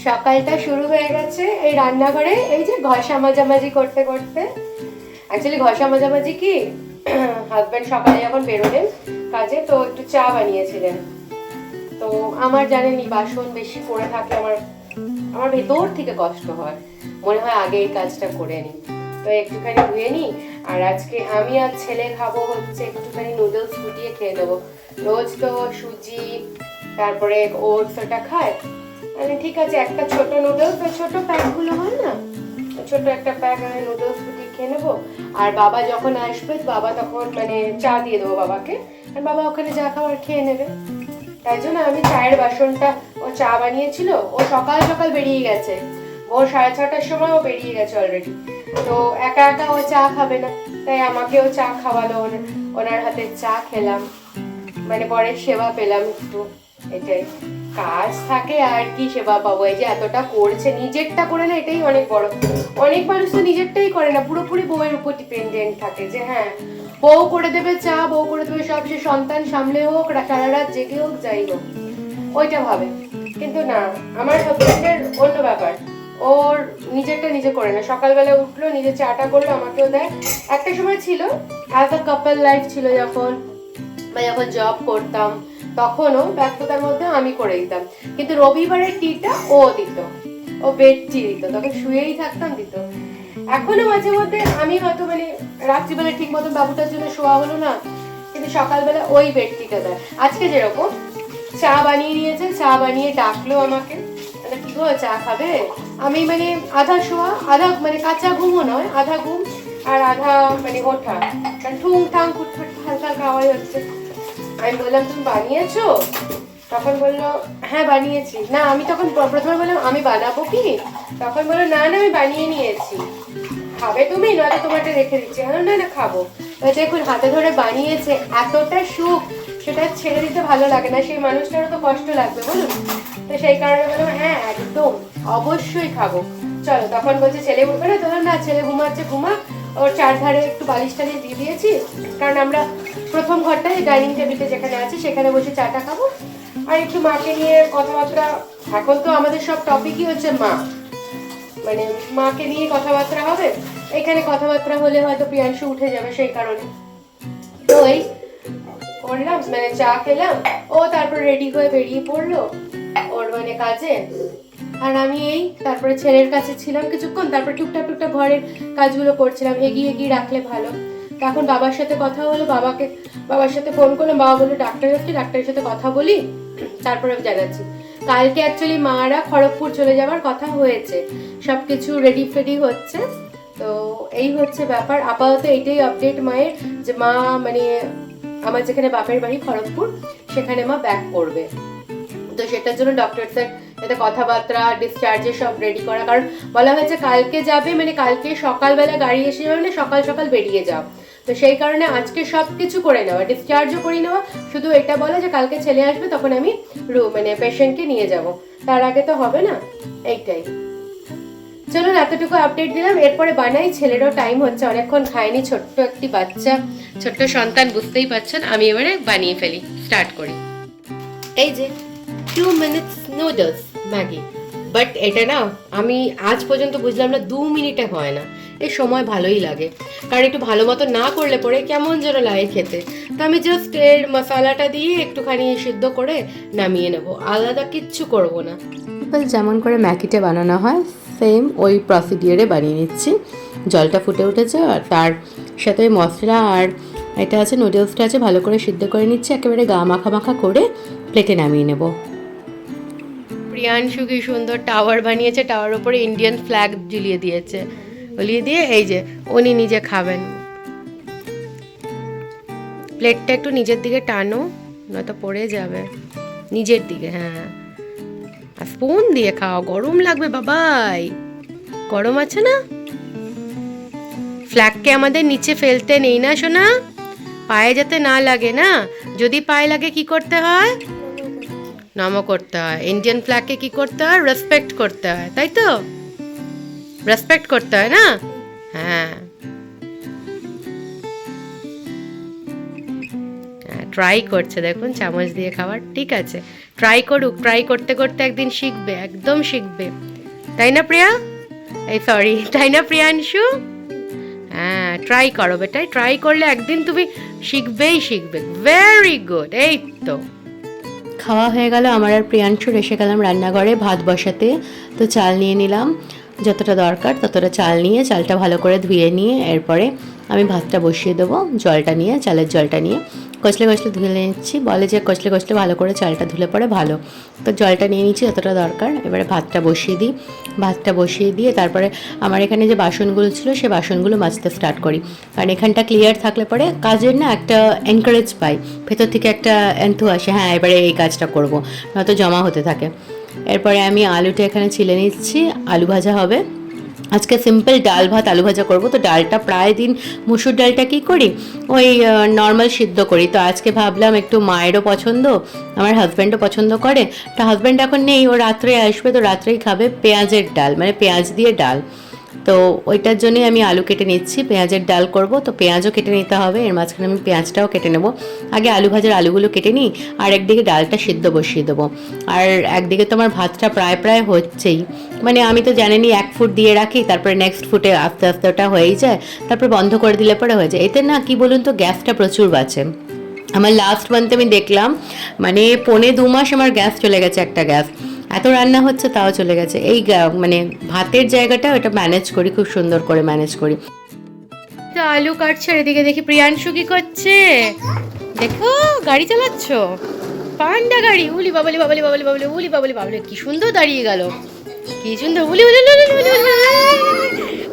সকালটা শুরু হয়ে গেছে এই রান্নাঘরে, এই যে ঘষা মাজামাজি করতে করতে। অ্যাকচুয়ালি ঘষা মাজামাজি কি, হাজব্যান্ড সকালে যখন বেরোলেন কাজে, তো একটু চা বানিয়েছিলেন। তো আমার জানেনই বাসন বেশি পড়ে থাকলে আমার আমার ভেতর থেকে কষ্ট হয়, মনে হয় আগে এই কাজটা করে নিই, তো একটুখানি ধুয়ে নিই। আর আজকে আমি আর ছেলে খাবো হচ্ছে একটুখানি নুডলস ফুটিয়ে খেয়ে নেবো। রোজ তো সুজি তারপরে ওটস ওটা খায়, মানে ঠিক আছে একটা ছোট নুডলস, ওই ছোট প্যাকগুলো হয় না, ছোট একটা প্যাক আমি নুডলস ফুটিয়ে খেয়ে নেবো। আর বাবা যখন আসবে বাবা তখন মানে চা দিয়ে দেবো বাবাকে, আর বাবা ওখানে যা খাবার খেয়ে নেবে। তাই জন্য আমি চায়ের বাসনটা, ও চা বানিয়েছিল, ও সকাল সকাল বেরিয়ে গেছে, ভোর 6:30টার সময় ও বেরিয়ে গেছে অলরেডি। তো একা একা ও চা খাবে না, তাই আমাকেও চা খাওয়ালো, ওনার হাতে চা খেলাম, মানে পরে সেবা পেলাম একটু। এটাই কাজ থাকে আর কি সেবা পাবো, এই যে এতটা করছে নিজেরটা করে না, এটাই অনেক বড়। অনেক মানুষ তো নিজেরটাই করে না, পুরোপুরি বউয়ের উপর ডিপেন্ডেন্ট থাকে, যে হ্যাঁ বউ করে দেবে চা, বউ করে দেবে সব, সে সন্তান সামলে হোক সারা রাত জেগে হোক যাই হোক, ওইটা ভাবে। কিন্তু না, আমার হাজবেন্ডের অন্য ব্যাপার, ওর নিজেরটা নিজে করে না, সকালবেলা উঠলো নিজে চাটা করলো আমাকেও দেয়। একটা সময় ছিল অ্যাজ আ কাপল লাইফ ছিল যখন, বা যখন জব করতাম তখনও ব্যস্ততার মধ্যে আমি করে দিতাম, কিন্তু রবিবারের টিটা ও দিত, ও বেড টি দিত, তখন শুয়েই থাকতাম দিত। এখনো মাঝে মধ্যে আমি হয়তো মানে রাত্রিবেলা ঠিক মতন বাবুটার জন্য শোয়া হলো না, কিন্তু সকালবেলা ওই বেড টিটা দেয়। আজকে যেরকম চা বানিয়ে নিয়েছে, চা বানিয়ে ডাকলো আমাকে, কি গো চা খাবে? আমি মানে আধা শোয়া আধা মানে কাঁচা ঘুমও নয়, আধা ঘুম আর আধা মানে ওঠা, কারণ ঠুং ঠাং ফুটফুট হালকা হালকা আওয়াজ হচ্ছে। আমি বললাম তুমি বানিয়েছো? তখন বললো হ্যাঁ বানিয়েছি। না আমি তখন প্রথমে বললাম আমি বানাবো কি, তখন বললো না না আমি বানিয়ে নিয়েছি, খাবে তুমি নয়তো তোমারটা রেখে দিচ্ছি। না না খাবো। দেখুন হাতে ধরে বানিয়েছে, এতটা সুখ, সেটা ছেড়ে দিতে ভালো লাগে না, সেই মানুষটারও তো কষ্ট লাগবে বলুন। তো সেই কারণে বললাম হ্যাঁ একদম অবশ্যই খাবো, চলো। তখন বলছে ছেলে উঠবে না, তোলাম না ছেলে ঘুমাচ্ছে ঘুমাক, ওর চারধারে একটু বালিশ টালিশ দিয়ে দিয়েছি, কারণ আমরা প্রথম ঘরটায় ডাইনিং টেবিলটা যেখানে আছে সেখানে বসে চাটা খাবো, আর একটু মাকে নিয়ে কথাবার্তা। এখন তো আমাদের সব টপিকই হচ্ছে মা, মানে মাকে নিয়ে কথাবার্তা হবে, এখানে কথাবার্তা হলে হয়তো প্রিয়াংশু উঠে যাবে, সেই কারণে তো এই করলাম, মানে চা খেলাম, ও তারপর রেডি হয়ে বেরিয়ে পড়লো ওর মানে কাজে। আর আমি এই তারপরে ছেলের কাছে ছিলাম কিছুক্ষণ, তারপর টুকটাক টুকটাক ঘরের কাজগুলো করছিলাম, এগিয়ে এগিয়ে রাখলে ভালো। তখন বাবার সাথে কথা হলো, বাবার সাথে ফোন করলাম, বাবা বললো ডাক্তার আসছে, ডাক্তারের সাথে কথা বলি তারপরে জানাচ্ছি। কালকে অ্যাকচুয়ালি মারা খড়গপুর চলে যাওয়ার কথা হয়েছে, সবকিছু রেডি ফেডি হচ্ছে। তো এই হচ্ছে ব্যাপার, আপাতত এইটাই আপডেট মায়ের, যে মা মানে আমার যেখানে বাপের বাড়ি খড়গপুর সেখানে মা ব্যাক করবে। তো সেটার জন্য ডক্টর স্যার যাতে কথাবার্তা ডিসচার্জের সব রেডি করা, কারণ বলা হয়েছে কালকে যাবে, মানে কালকে সকালবেলা গাড়ি এসে যাবে, মানে সকাল সকাল বেরিয়ে যাও। তো সেই কারণে আজকে সব কিছু করে নেওয়া, ডিসচার্জও করে নেওয়া, শুধু এটা বলে যে কালকে ছেলে আসবে তখন আমি মানে পেশেন্টকে নিয়ে যাব, তার আগে তো হবে না। এইটাই, চলুন এতটুকু আপডেট দিলাম। এরপরে বানাই, ছেলেরও টাইম হচ্ছে, অনেকক্ষণ খায়নি, ছোট্ট একটি বাচ্চা, ছোট্ট সন্তান, বুঝতেই পারছেন। আমি এবারে বানিয়ে ফেলি, স্টার্ট করি। এই যে 2 মিনিটস নুডলস ম্যাগি, বাট এটা না আমি আজ পর্যন্ত বুঝলাম না 2 মিনিটে হয় না, এই সময় ভালোই লাগে, কারণ একটু ভালো মতো না করলে পরে কেমন যেন লাগে খেতে। তো আমি জাস্ট এর মশলাটা দিয়ে একটুখানি সিদ্ধ করে নামিয়ে নেব, আলাদা কিচ্ছু করব না। সিম্পল যেমন করে ম্যাগিটা বানানো হয় সেম ওই প্রসিডিওরে বানিয়ে নিচ্ছি। জলটা ফুটে উঠেছে আর তার সাথে মশলা আর এটা আছে নুডলসটা আছে, ভালো করে সিদ্ধ করে নিচ্ছি, একেবারে গা মাখা মাখা করে প্লেটে নামিয়ে নেব। প্রিয়াংশু কি সুন্দর টাওয়ার বানিয়েছে, টাওয়ার উপরে ইন্ডিয়ান ফ্ল্যাগ ঝুলিয়ে দিয়েছে, ঝুলিয়ে দিয়ে এই যে উনি নিজে খাবেন। প্লেটটা একটু নিজের দিকে টানো, নয়তো পড়ে যাবে, নিজের দিকে, হ্যাঁ। আর স্পুন দিয়ে খাও, গরম লাগবে বাবাই, গরম আছে না। ফ্ল্যাগকে আমাদের নিচে ফেলতে নেই না সোনা, পায়ে যাতে না লাগে না, যদি পায়ে লাগে কি করতে হয়, নমো করতে হয়। ইন্ডিয়ান ফ্ল্যাগকে কি করতে হয়, রেসপেক্ট করতে হয়, তাই তো, রেসপেক্ট করতে হয় না। হ্যাঁ, ট্রাই করছে দেখুন চামচ দিয়ে খাবার, ঠিক আছে ট্রাই করুক, ট্রাই করতে করতে একদিন শিখবে, একদম শিখবে, তাই না প্রিয়া? এই সরি, তাই না প্রিয়াংশু? হ্যাঁ, ট্রাই করো বেটাই, ট্রাই করলে একদিন তুমি শিখবেই শিখবে। Very good. এই তো খাওয়া হয়ে গেল আমার আর প্রিয়াংশুর, এসে গেলাম রান্নাঘরে ভাত বসাতে। তো চাল নিয়ে নিলাম, যতটা দরকার ততটা চাল নিয়ে চালটা ভালো করে ধুয়ে নিয়ে এরপরে আমি ভাতটা বসিয়ে দেবো। জলটা নিয়ে, চালের জলটা নিয়ে কচলে কচলে ধুয়ে নিচ্ছি। বলে যে কচলে কচলে ভালো করে চালটা ধুলে পরে ভালো, তো জলটা নিয়ে নিচ্ছি যতটা দরকার। এবারে ভাতটা বসিয়ে দিই, ভাতটা বসিয়ে দিয়ে তারপরে আমার এখানে যে বাসনগুলো ছিল সে বাসনগুলো মাজতে স্টার্ট করি। কারণ এখানটা ক্লিয়ার থাকলে পরে কাজের না একটা এনকারেজ পাই, ভেতর থেকে একটা এন্থু আসে, হ্যাঁ এবারে এই কাজটা করবো, নয়তো জমা হতে থাকে। এরপরে আমি আলুটা এখানে ছিলে নিচ্ছি, আলু ভাজা হবে। আজকে সিম্পল ডাল ভাত আলু ভাজা করব। তো ডালটা প্রায় দিন মুসুর ডালটা কী করি, ওই নর্মাল সিদ্ধ করি। তো আজকে ভাবলাম একটু মায়েরও পছন্দ, আমার হাজব্যান্ডও পছন্দ করে। তো হাজব্যান্ড এখন নেই, ও রাত্রে আসবে, তো রাত্রেই খাবে পেঁয়াজের ডাল, মানে পেঁয়াজ দিয়ে ডাল। তো ওইটার জন্যই আমি আলু কেটে নিচ্ছি, পেঁয়াজের ডাল করব। তো পেঁয়াজও কেটে নিতে হবে, এর মাঝখানে আমি পেঁয়াজটাও কেটে নেব। আগে আলু ভাজার আলুগুলো কেটে নিই, আর একদিকে ডালটা সিদ্ধ বসিয়ে দেবো। আর একদিকে তো আমার ভাতটা প্রায় প্রায় হচ্ছেই, মানে আমি তো জানেনই 1 ফুট দিয়ে রাখি, তারপরে নেক্সট ফুটে আস্তে আস্তে ওটা হয়েই যায়, তারপর বন্ধ করে দিলে পরে হয়ে যায়। এতে না কি বলুন তো, গ্যাসটা প্রচুর বাঁচে। আমার লাস্ট মান্থে আমি দেখলাম মানে 1.25 মাস আমার গ্যাস চলে গেছে, একটা গ্যাস, এত রান্না হচ্ছে তাও চলে গেছে। এই মানে ভাতের জায়গাটা ওটা ম্যানেজ করি, খুব সুন্দর করে ম্যানেজ করি। তো আলু কাটছে, আর এদিকে দেখি প্রিয়াংশু কি করছে, দেখো গাড়ি চালাচ্ছ, পান্ডা গাড়ি, উলি বাবলি বাবলি বাবলি বাবলি উলি বাবলি বাবলি, কি সুন্দর দাঁড়িয়ে গেল, কি সুন্দর উলি উলি উলি উলি উলি,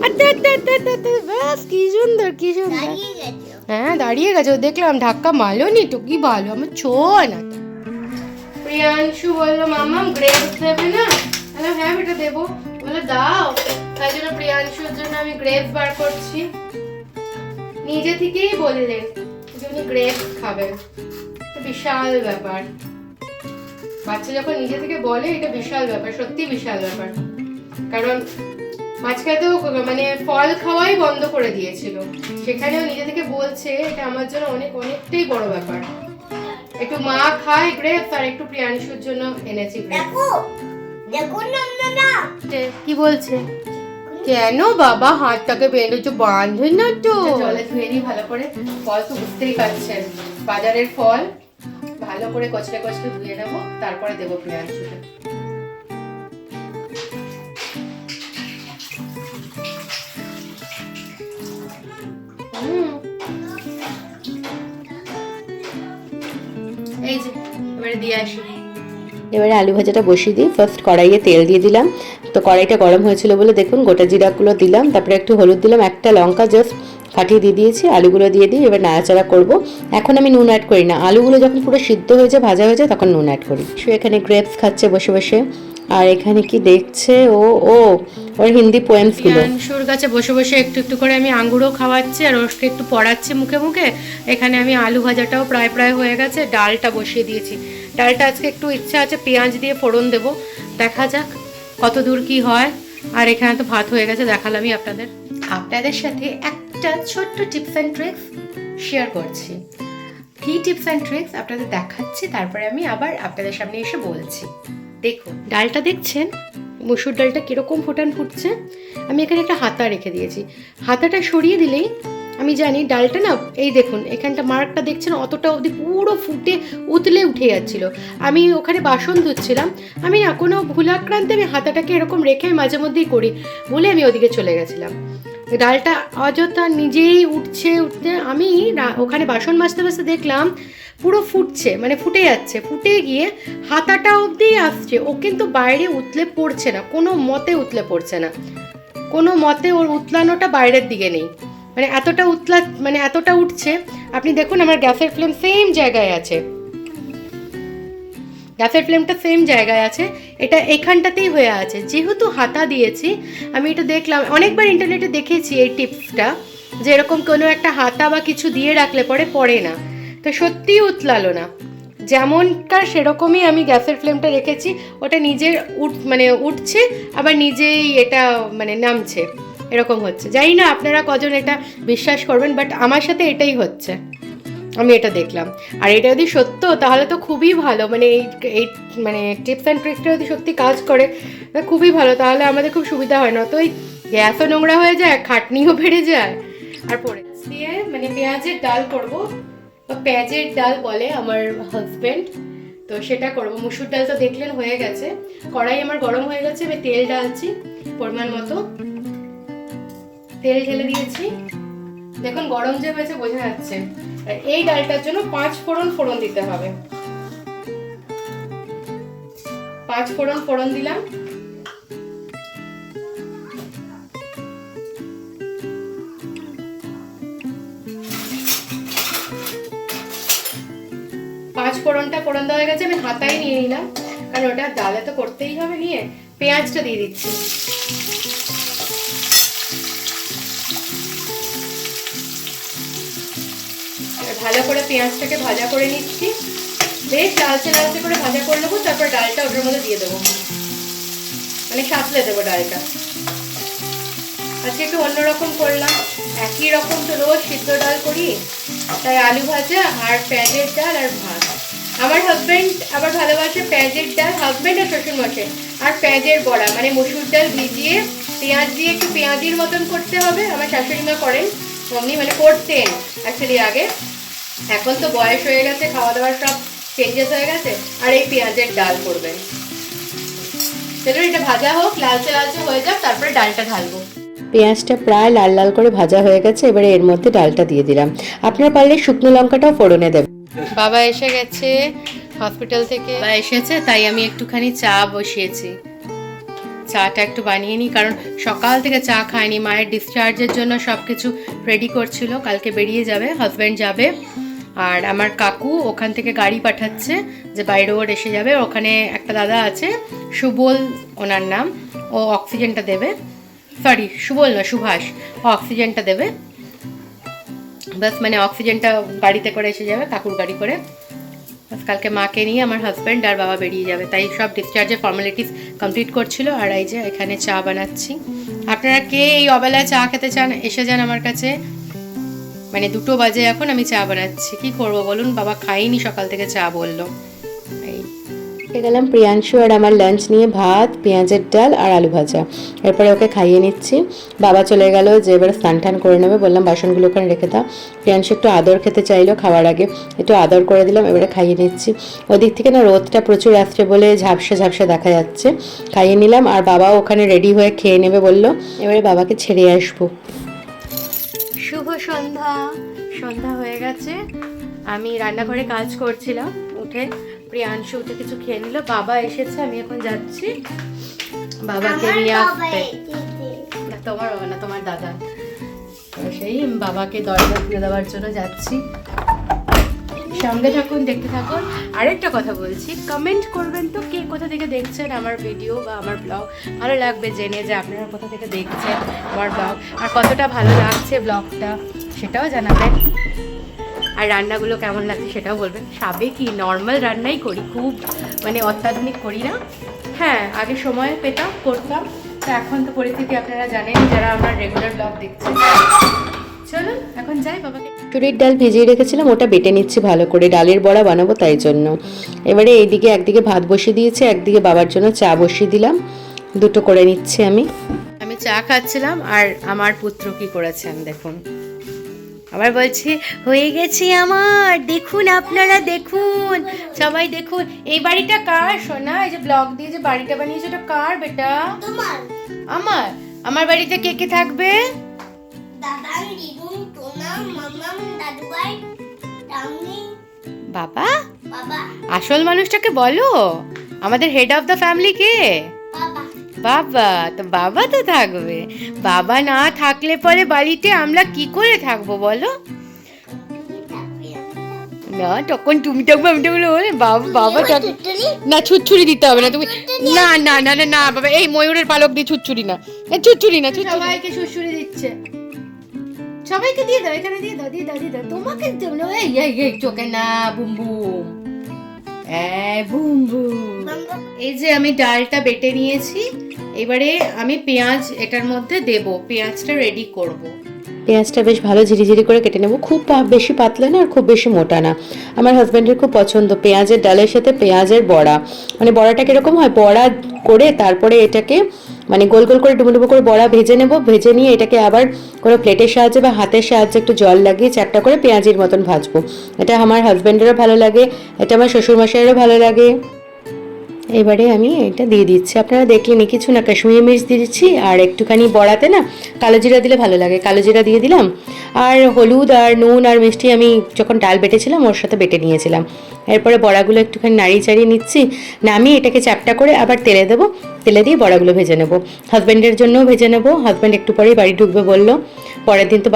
আচ্ছা আচ্ছা আচ্ছা আচ্ছা, ব্যাস কি সুন্দর কি সুন্দর। হ্যাঁ দাঁড়িয়ে গেছে, ও দেখলাম ধাক্কা মারলো নি তো, কি ভালো আমার ছোঁয়া না। প্রিয়াংশু বললো মামাম গ্রেপস দেবে না, বললাম হ্যাঁ বেটা দেবো, বলে দাও। তাই জন্য প্রিয়াংশুর জন্য আমি গ্রেপস বার করছি, নিজে থেকেই বললেন যে উনি গ্রেপস খাবেন। বিশাল ব্যাপার, বাচ্চা যখন নিজে থেকে বলে এটা বিশাল ব্যাপার, সত্যি বিশাল ব্যাপার। কারণ মাঝখানে তো মানে ফল খাওয়াই বন্ধ করে দিয়েছিল, সেখানেও নিজে থেকে বলছে, এটা আমার জন্য অনেকটাই বড় ব্যাপার। একটু মা খায় গ্রেপস, আর একটু প্রিয়াংশুর জন্য এনেছি গ্রেপস। দেখো না কি বলছে, কেন বাবা হাতটাকে বেঁধেছো, বাঁধে না তো, জলে ধুয়ে নি ভালো করে। ফল তো বুঝতেই পারছেন বাজারের ফল, ভালো করে কচলে কচলে ধুয়ে নেবো, তারপরে দেবো প্রিয়াংশুকে। এই যে এবারে দিয়ে আসি। এবারে আলু ভাজাটা বসিয়ে দিই। ফার্স্ট কড়াইয়ে তেল দিয়ে দিলাম, তো কড়াইটা গরম হয়েছিল বলে দেখুন গোটা জিরাগুলো দিলাম, তারপরে একটু হলুদ দিলাম, একটা লঙ্কা জাস্ট ফাটিয়ে দিয়ে দিয়েছি, আলুগুলো দিয়ে দিই। এবার নাড়াচাড়া করব। এখন আমি নুন অ্যাড করি না, আলুগুলো যখন পুরো সিদ্ধ হয়ে যায়, ভাজা হয়ে যায়, তখন নুন অ্যাড করি। সে এখানে গ্রেপস খাচ্ছে বসে বসে, আর এখানে কি দেখছে ও ওর হিন্দি পোয়েমসগুলো। প্রিয়াংশুর কাছে বসে বসে একটু একটু করে আমি আঙ্গুরও খাওয়াচ্ছি, আর ওকে একটু পড়াচ্ছি মুখে মুখে। এখানে আমি আলু ভাজাটাও প্রায় প্রায় হয়ে গেছে, ডালটা বসিয়ে দিয়েছি। ডালটা আজকে একটু ইচ্ছা আছে পেঁয়াজ দিয়ে ফোড়ন দেবো, দেখা যাক কত দূর কি হয়। আর এখানে তো ভাত হয়ে গেছে, দেখালামই আপনাদের সাথে একটা ছোট্ট টিপস অ্যান্ড ট্রিক্স শেয়ার করছি। কি টিপস অ্যান্ড ট্রিক্স আপনাদের দেখাচ্ছি, তারপরে আমি আবার আপনাদের সামনে এসে বলছি। দেখুন ডালটা দেখছেন, মসুর ডালটা কিরকম ফোটান ফুটছে। আমি এখানে একটা হাতা রেখে দিয়েছি, হাতাটা সরিয়ে দিলেই আমি জানি ডালটা না, এই দেখুন এখানটা মার্কটা দেখছেন, অতটা অবধি পুরো ফুটে উতলে উঠে যাচ্ছিল। আমি ওখানে বাসন ধুচ্ছিলাম, আমি না কোনো ভুলাক্রান্তে আমি হাতাটাকে এরকম রেখে মাঝে মধ্যেই করি বলে আমি ওদিকে চলে গেছিলাম। ডালটা অযথা নিজেই উঠতে আমি ওখানে বাসন মাজতে মাজতে দেখলাম পুরো ফুটছে, মানে ফুটে যাচ্ছে, ফুটে গিয়ে হাতাটা অবধি আসছে। ও কিন্তু বাইরে উতলে পড়ছে না, কোনো মতে উতলে পড়ছে না, কোনো মতে ওর উতলানোটা বাইরের দিকে নেই, মানে এতটা উঠছে। আপনি দেখুন আমার গ্যাসের ফ্লেম সেম জায়গায় আছে, গ্যাসের ফ্লেমটা সেম জায়গায় আছে, এটা এখানটাতেই হয়ে আছে। যেহেতু হাতা দিয়েছি, আমি এটা দেখলাম অনেকবার ইন্টারনেটে দেখেছি এই টিপসটা, যে এরকম কোনো একটা হাতা বা কিছু দিয়ে রাখলে পড়ে না। তো সত্যিই উতলালো না, যেমনকার সেরকমই আমি গ্যাসের ফ্লেমটা রেখেছি, ওটা নিজের উঠছে, আবার নিজেই এটা নামছে, এরকম হচ্ছে। জানি না আপনারা কজন এটা বিশ্বাস করবেন, বাট আমার সাথে এটাই হচ্ছে। আমি এটা দেখলাম। আর এটা যদি সত্য তাহলে তো খুবই ভালো, মানে এই মানে টিপস অ্যান্ড ট্রিক্সটা যদি সত্যি কাজ করে খুবই ভালো, তাহলে আমাদের খুব সুবিধা হয় না, তো ওই গ্যাসও নোংরা হয়ে যায়, খাটনিও বেড়ে যায়। আর পরে দিয়ে মানে পেঁয়াজের ডাল করব, বা পেঁয়াজের ডাল বলে আমার হাজব্যান্ড, তো সেটা করব। মুসুর ডাল তো দেখলেন হয়ে গেছে, কড়াই আমার গরম হয়ে গেছে, আমি তেল ঢালছি পরিমাণ মতো, তেল ঢেলে দিয়েছি, দেখুন গরম যে হয়েছে বোঝা যাচ্ছে। আর এই ডালটার জন্য 5 ফোড়ন দিতে হবে, 5 ফোড়ন দিলাম। ফোড়ন দেওয়া হয়ে গেছে, আমি হাতায় নিয়ে নিলাম, কারণ ওটা ডালে তো করতেই হবে। নিয়ে পেঁয়াজটা দিয়ে দিচ্ছি, ভালো করে পেঁয়াজটাকে ভাজা করে নিচ্ছি, বেশ লালচে লালচে করে ভাজা করে নেবো। তারপর ডালটা ওটার মধ্যে দিয়ে দেবো, মানে সাঁতলে দেবো ডালটা। আজকে একটু অন্যরকম করলাম, একই রকম তো রোজ সিদ্ধ ডাল করি, তাই আলু ভাজা আর পেঁয়াজের ডাল আর ভাত। আমার হাজব্যান্ড আবার ভালোবাসে পেঁয়াজের ডাল, হাজব্যান্ড আর শ্বশুর মশাই, আর পেঁয়াজের বড়া, মানে মসুর ডাল ভিজিয়ে পেঁয়াজ দিয়ে একটু পেঁয়াজির মতন করতে হবে। আমার শাশুড়ি মা করেন অমনি, মানে করতেন অ্যাকচুয়ালি আগে, এখন তো বয়স হয়ে গেছে, খাওয়া দাওয়ার সব চেঞ্জেস হয়ে গেছে, আর এই পেঁয়াজের ডাল করবেন। চলুন এটা ভাজা হোক, লালচে লালচে হয়ে যাক, তারপরে ডালটা ঢালবো। পেঁয়াজটা প্রায় লাল লাল করে ভাজা হয়ে গেছে, এবারে এর মধ্যে ডালটা দিয়ে দিলাম। আপনার পারলে শুকনো লঙ্কাটাও ফোড়নে দেবেন। বাবা এসে গেছে হসপিটাল থেকে, বাবা এসেছে তাই আমি একটুখানি চা বসিয়েছি, চাটা একটু বানিয়ে নিই, কারণ সকাল থেকে চা খাইনি। মায়ের ডিসচার্জের জন্য সব কিছু রেডি করছিল, কালকে বেরিয়ে যাবে, হাজব্যান্ড যাবে, আর আমার কাকু ওখান থেকে গাড়ি পাঠাচ্ছে যে বাই রোড এসে যাবে। ওখানে একটা দাদা আছে, সুবল ওনার নাম, ও অক্সিজেনটা দেবে, সরি সুবল না সুভাষ, ও অক্সিজেনটা দেবে। বাস মানে অক্সিজেনটা গাড়িতে করে এসে যাবে, কাকুর গাড়ি করে। বাস কালকে মাকে নিয়ে আমার হাজব্যান্ড আর বাবা বেরিয়ে যাবে, তাই সব ডিসচার্জের ফর্মালিটিস কমপ্লিট করছিল। আর এই যে এখানে চা বানাচ্ছি। আপনারা কে এই অবেলায় চা খেতে চান এসে যান আমার কাছে, মানে 2 বাজে এখন, আমি চা বানাচ্ছি। কি করব বলুন, বাবা খাইনি সকাল থেকে, চা বললো। গেলাম প্রিয়াংশু আর আমার লাঞ্চ নিয়ে, ভাত, পেঁয়াজের ডাল আর আলু ভাজা। এরপরে ওকে খাইয়ে নিচ্ছি। বাবা চলে গেল যে এবার স্নান টান করে নেবে, বললাম বাসনগুলো ওখানে রেখে দাও। প্রিয়াংশু একটু আদর খেতে চাইলো, খাওয়ার আগে একটু আদর করে দিলাম, এবারে খাইয়ে নিচ্ছি। ওদিক থেকে না রোদটা প্রচুর আসছে বলে ঝাপসা ঝাপসা দেখা যাচ্ছে, খাইয়ে নিলাম। আর বাবাও ওখানে রেডি হয়ে খেয়ে নেবে বললো, এবারে বাবাকে ছেড়ে আসবো। শুভ সন্ধ্যা, সন্ধ্যা হয়ে গেছে, আমি রান্নাঘরে কাজ করছিলাম, উঠে প্রিয়াংশু উঠে কিছু খেয়ে নিল, বাবা এসেছে, আমি এখন যাচ্ছি বাবাকে নিয়ে আসতে। না তোমার বাবা না, তোমার দাদা, সেই বাবাকে দরজা খুলে দেওয়ার জন্য যাচ্ছি। সঙ্গে থাকুন, দেখতে থাকুন। আরেকটা কথা বলছি, কমেন্ট করবেন তো কে কোথা থেকে দেখছেন আমার ভিডিও বা আমার ব্লগ, ভালো লাগবে জেনে যে আপনারা কোথা থেকে দেখছেন আমার ব্লগ, আর কতটা ভালো লাগছে ব্লগটা সেটাও জানাবেন। আর রান্নাগুলো কেমন লাগছে সেটাও বলবেন। সাবেকি নর্মাল রান্নাই করি, খুব মানে অত্যাধুনিক করি না। হ্যাঁ আগে সময় পেতাম, করতাম, তো এখন তো পরিস্থিতি আপনারা জানেন যারা আমার রেগুলার ব্লগ দেখছেন। চলুন এখন যাই, বাবাকে। মুসুরির ডাল ভিজিয়ে রেখেছিলাম, ওটা বেটে নিচ্ছি ভালো করে, ডালের বড়া বানাবো তাই জন্য। এবারে এইদিকে একদিকে ভাত বসিয়ে দিয়েছি, একদিকে বাবার জন্য চা বসিয়ে দিলাম, দুটো করে নিচ্ছি আমি চা খাচ্ছিলাম, আর আমার পুত্র কি করেছেন দেখুন, আবার বলছি হয়ে গেছে আমার, দেখুন আপনারা দেখুন, সবাই দেখুন। এই বাড়িটা কার সোনা? এই যে ব্লগ দিয়ে যে বাড়িটা বানিয়েছে ওটা কার বেটা? তোমার। আমার? আমার বাড়িতে কে কে থাকবে? দাদা, দিদু, টোনা, মামা, দাদু ভাই, রামনি। বাবা? বাবা। আসল মানুষটাকে বলো, আমাদের হেড অফ দ্য ফ্যামিলি কে? বাবা। বাবা তো, বাবা তো থাকবে, বাবা না থাকলে পরে বাড়িতে আমরা কি করে থাকবো বলো? না তখন তুমি থাকবে, আমি থাকলে বাবা, বাবা না, ছুটছুরি দিতে হবে না তুমি, না না না না না বাবা, এই ময়ূরের পালক দিয়ে ছুটছুরি না, ছুটছুরি না, সবাইকে ছুটছুরি দিচ্ছে, সবাইকে দিয়ে দাও, এখানে দিয়ে দাও, দিয়ে দাও, দিয়ে দাও, তোমাকে এই চোখে না, বুম বুম, বুম বুম। এই যে আমি ডালটা বেটে নিয়েছি, এবারে আমি পেঁয়াজ এটার মধ্যে দেব, পেঁয়াজটা রেডি করব। পেঁয়াজটা বেশ ভালো ঝিরিঝিরি করে কেটে নেব, খুব বেশি পাতলা না আর খুব বেশি মোটা না। আমার হাজব্যান্ডের খুব পছন্দ পেঁয়াজের ডালের সাথে পেঁয়াজের বড়া। মানে বড়াটা কীরকম হয়, বড়া করে তারপরে এটাকে মানে গোল গোল করে ডুবো ডুবো করে বড়া ভেজে নেব, ভেজে নিয়ে এটাকে আবার কোনো প্লেটের সাহায্যে বা হাতের সাহায্যে একটু জল লাগিয়ে চ্যাপটা করে পেঁয়াজির মতন ভাজবো। এটা আমার হাজব্যান্ডেরও ভালো লাগে, এটা আমার শ্বশুরমশাইয়েরও ভালো লাগে। এবারে আমি এটা দিয়ে দিচ্ছি, আপনারা দেখলেনই, কিছু না, কাশ্মীরি মির্চ দিয়ে দিচ্ছি আর একটুখানি বড়াতে না কালো জিরা দিলে ভালো লাগে, কালো জিরা দিয়ে দিলাম। আর হলুদ আর নুন আর মিষ্টি আমি যখন ডাল বেটেছিলাম ওর সাথে বেটে নিয়েছিলাম। এরপরে বড়াগুলো একটুখানি নাড়িয়ে চাড়িয়ে নিচ্ছি, নামিয়ে এটাকে চ্যাপটা করে আবার তেলে দেবো, তেলে দিয়ে বড়াগুলো ভেজে নেবো। হাজব্যান্ডের জন্যও ভেজে নেবো, হাজব্যান্ড একটু পরেই বাড়ি ঢুকবে বললো, পরের দিন তো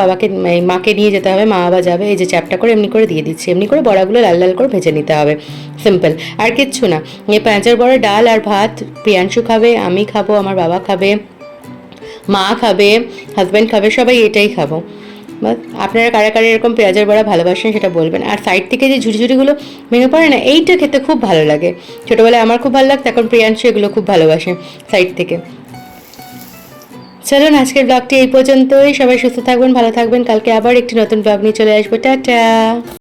মাকে নিয়ে যেতে হবে, মা বাবা যাবে। এই যে চ্যাপটা করে এমনি করে দিয়ে দিচ্ছি, এমনি করে বড়াগুলো লাল লাল করে ভেজে নিতে হবে, সিম্পল আর কিচ্ছু না। এই পেঁয়াজের বড়া, ডাল আর ভাত প্রিয়াংশু খাবে, আমি খাবো, আমার বাবা খাবে, মা খাবে, হাজব্যান্ড খাবে, সবাই এটাই খাবো। বাস আপনারা কারা কারা এরকম পেঁয়াজের বড়া ভালোবাসেন সেটা বলবেন। আর সাইড থেকে যে ঝুড়ি ঝুড়িগুলো ভেঙে পড়ে না, এইটা খেতে খুব ভালো লাগে। ছোটোবেলায় আমার খুব ভালো লাগতো, এখন প্রিয়াংশু এগুলো খুব ভালোবাসে সাইড থেকে। চলুন আজকের ব্লগটি এই পর্যন্তই, সবাই সুস্থ থাকবেন, ভালো থাকবেন, কালকে আবার একটি নতুন ব্লগ নিয়ে চলে আসবো, টাটা।